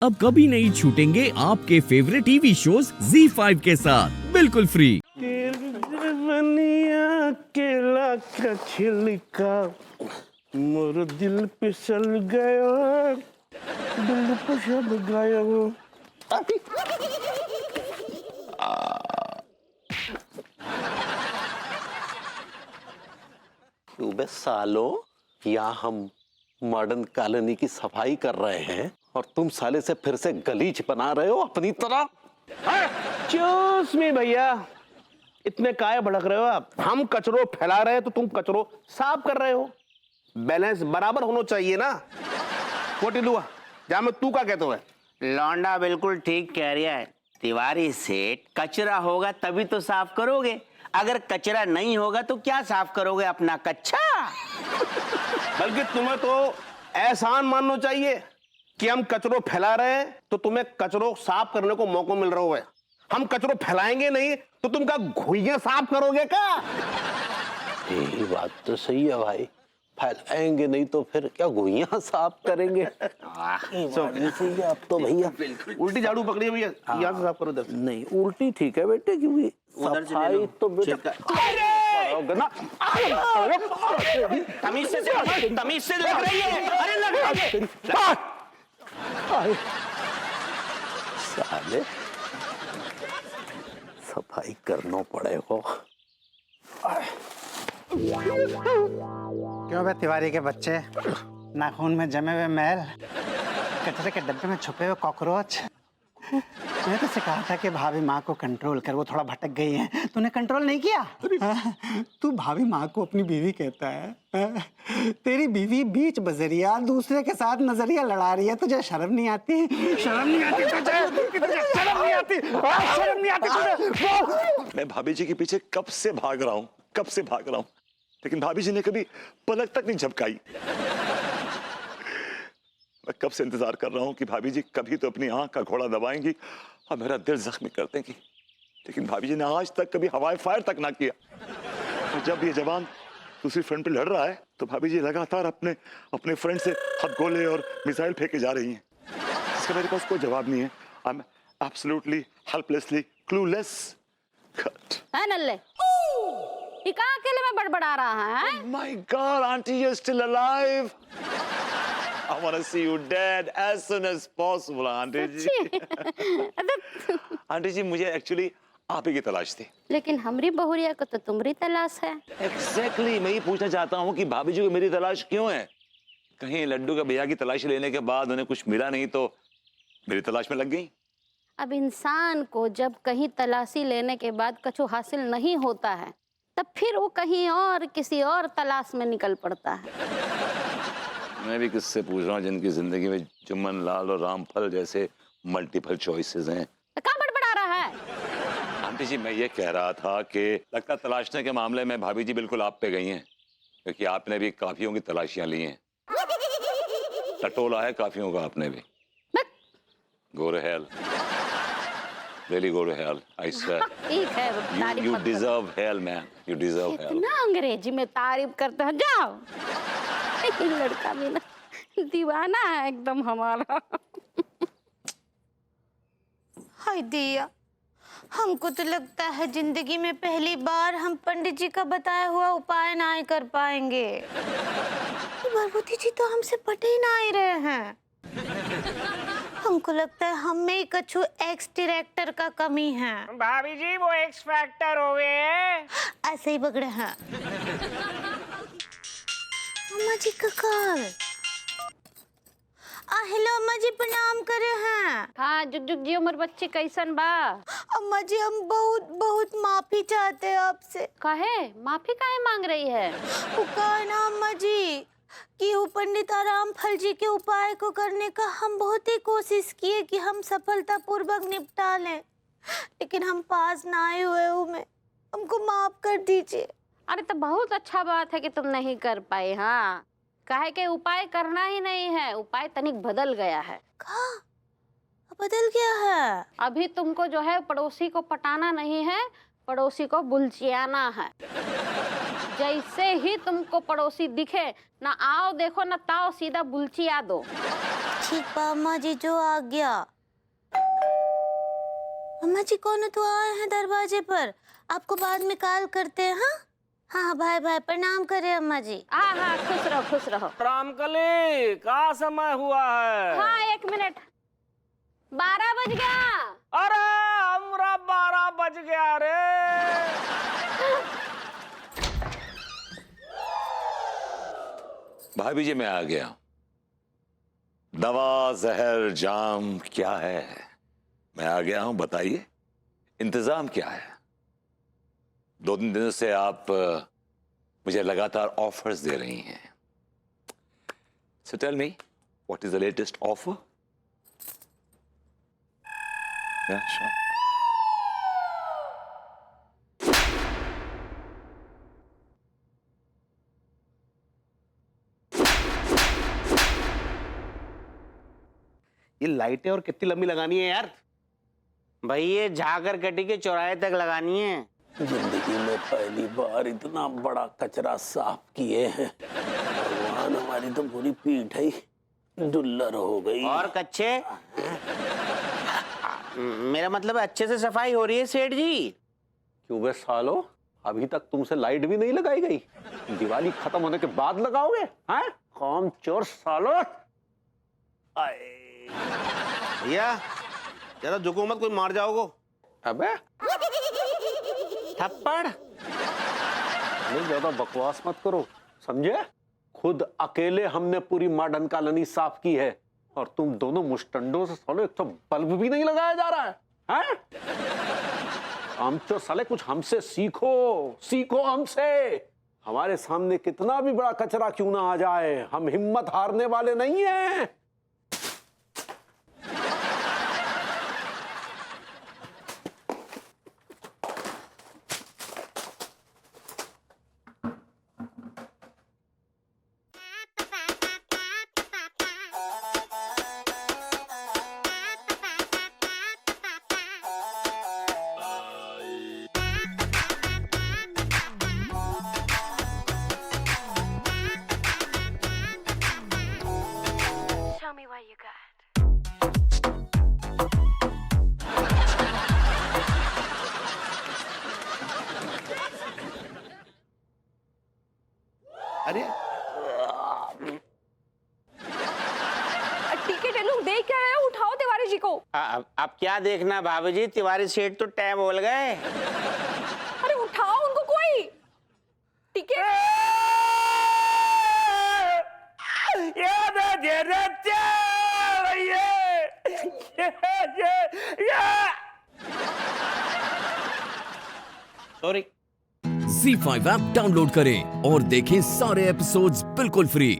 अब कभी नहीं छूटेंगे आपके फेवरेट टीवी शोज ZEE5 के साथ बिल्कुल फ्री। केला का छिलका मोर दिल फिसल गया, दिल फिसल गया। बे सालो, यहाँ हम मॉडर्न कॉलोनी की सफाई कर रहे हैं और तुम साले से फिर से गलीच बना रहे हो अपनी तरह। चूस मी भैया, इतने काय भड़क रहे हो आप? हम कचरो फैला रहे हैं तो तुम कचरो साफ कर रहे हो। बैलेंस बराबर होना चाहिए ना। कोटी लुआ जा, मैं तू क्या कहते हो? लौंडा बिल्कुल ठीक कह रहा है तिवारी सेठ। कचरा होगा तभी तो साफ करोगे, अगर कचरा नहीं होगा तो क्या साफ करोगे अपना कच्चा? बल्कि तुम्हें तो एहसान मानना चाहिए कि हम कचरो फैला रहे हैं तो तुम्हें कचरो साफ करने को मौका मिल रहा है। हम कचरो फैलाएंगे नहीं तो तुम क्या घुइयां साफ करोगे क्या? यही बात तो सही है भाई, फैलाएंगे नहीं तो फिर क्या घुइयां साफ करेंगे। सही है। अब तो भैया उल्टी झाड़ू पकड़िए भैया, यहाँ से साफ करो। दर नहीं, उल्टी ठीक है बेटे, क्योंकि सफाई तो बेटा तमीज से लग रही है। अरे लग रही है। साले सफाई करना पड़ेगा। क्यों बे तिवारी के बच्चे, नाखून में जमे हुए मैल, कचरे के डब्बे में छुपे हुए कॉकरोच। मैंने तो से कहा था कि भाभी माँ को कंट्रोल कर, वो थोड़ा भटक गई है, तूने कंट्रोल नहीं किया। तू भाभी माँ को अपनी बीवी कहता है। तेरी बीवी बीच बजरिया दूसरे के साथ नजरिया लड़ा रही है, तुझे शर्म नहीं आती? शर्म नहीं आती तुझे? शर्म नहीं आती? शर्म नहीं आती तुझे? मैं भाभी जी के पीछे कब से भाग रहा हूँ, लेकिन भाभी जी ने कभी पलक तक नहीं झपकाई। मैं कब से इंतजार कर रहा हूँ कि भाभी जी कभी तो अपनी आंख का घोड़ा दबाएंगी और मेरा दिल जख्मी कर देंगी, लेकिन भाभी जी ने आज तक कभी हवाई फायर तक ना किया। और जब ये जवान दूसरी फ्रंट पे लड़ रहा है तो भाभी जी लगातार अपने फ्रेंड से हथगोले और मिसाइल फेंके जा रही हैं, इसका मेरे पास कोई जवाब नहीं है। I am absolutely helplessly clueless. है नल्ले, ये कहाँ अकेले में बड़बड़ा रहा है? My God, Auntie, you're still alive. I want to see you dead as soon as possible, Auntie ji. Aunty जी, मुझे एक्चुअली आप ही की तलाश थी। लेकिन हमारी बहुरिया को तो तुम्हारी तलाश है। Exactly, मैं ये पूछना चाहता हूँ कि भाभी जी को मेरी तलाश क्यों है? कहीं लड्डू का भैया की तलाशी लेने के बाद उन्हें कुछ मिला नहीं तो मेरी तलाश में लग गई? अब इंसान को जब कहीं तलाशी लेने के बाद कुछ हासिल नहीं होता है तब फिर वो कहीं और किसी और तलाश में निकल पड़ता है। मैं भी किससे पूछ रहा हूँ जिनकी जिंदगी में चुम्बन लाल और रामफल जैसे मल्टीपल चॉइसेस हैं। तो कहाँ बड़बड़ा रहा है? आंटी जी, मैं ये कह रहा था कि लगता तलाशने के मामले में भाभी जी बिल्कुल आप पे गई हैं, क्योंकि आपने भी काफियों की तलाशियां ली हैं। टटोला है काफियों का आपने भी। Go to hell. Really go to hell. I swear. ठीक है, You deserve hell, man. You deserve hell. इतना अंग्रेजी में तारीफ करते हैं, जाओ। ये लड़का भी ना दीवाना है एकदम हमारा। हाय दिया, हमको तो लगता है जिंदगी में पहली बार हम पंडित जी का बताया हुआ उपाय ना ही कर पाएंगे। भगवती जी तो हमसे पटे ही ना ही रहे हैं। हमको लगता है हम में ही कछु एक्स डायरेक्टर का कमी है। भाभी जी वो एक्स फैक्टर हो गए हैं। ऐसे ही बगड़े हैं। अम्मा जी का कॉल। हेलो अम्मा जी, प्रणाम करे हैं। हाँ, जुग जुग जी, उम्र बच्ची कैसन बा? अम्मा जी हम बहुत बहुत माफी चाहते हैं आपसे। काहे माफी काहे मांग रही है? वो कहा ना अम्मा जी कि वो पंडित रामफल जी के उपाय को करने का हम बहुत ही कोशिश किए कि हम सफलतापूर्वक निपटा लें, लेकिन हम पास ना आए हुए में हमको माफ कर दीजिए। अरे तो बहुत अच्छा बात है कि तुम नहीं कर पाए। हाँ, काहे के उपाय करना ही नहीं है, उपाय तनिक बदल गया है। कहाँ बदल गया है? अभी तुमको जो है पड़ोसी को पटाना नहीं है, पड़ोसी को बुलचियाना है। जैसे ही तुमको पड़ोसी दिखे ना आओ देखो ना ताओ, सीधा बुलचिया दो। ठीक बा अम्मा जी जो आ गया। अम्मा जी कौन तो आए हैं दरवाजे पर, आपको बाद में कॉल करते हैं। हाँ हाँ भाई भाई प्रणाम करे अम्मा जी। हाँ हाँ खुश रहो खुश रहो। राम कली का समय हुआ है? हाँ 1 मिनट, 12 बज गया। अरे हमरा 12 बज गया रे। भाभी जी मैं आ गया। दवा जहर जाम क्या है? मैं आ गया हूं, बताइए इंतजाम क्या है? 2-3 दिनों से आप मुझे लगातार ऑफर्स दे रही हैं। So tell me what is the latest offer? ये लाइटें और कितनी लंबी लगानी है यार? भाई ये झाकर कटी के चौराहे तक लगानी है। जिंदगी में पहली बार इतना बड़ा कचरा साफ किए हैं। भगवान हमारी तो पूरी पीठ ही डुल्लर हो गई। और कच्चे मेरा मतलब है अच्छे से सफाई हो रही है सेठ जी। क्यों बे सालो, अभी तक तुमसे लाइट भी नहीं लगाई गई? दिवाली खत्म होने के बाद लगाओगे? हैं काम चोर सालो। आए भैया जरा झुको मत, कोई मार जाओगे। अबे थप्पड़। नहीं ज्यादा बकवास मत करो, समझे? खुद अकेले हमने पूरी मॉडर्न कॉलोनी साफ की है और तुम दोनों मुस्टंडों से साले एक तो बल्ब भी नहीं लगाया जा रहा है। हैं? हम तो साले कुछ हमसे सीखो, सीखो हमसे। हमारे सामने कितना भी बड़ा कचरा क्यों ना आ जाए, हम हिम्मत हारने वाले नहीं हैं। अरे टिकट है लोग देख क्या रहे हो, उठाओ तिवारी जी को। अब क्या देखना भाभी जी, तिवारी सेठ तो टैब बोल गए। अरे उठाओ उनको कोई ticket. Sorry. Z5 app download करें और देखें सारे एपिसोड्स बिल्कुल फ्री।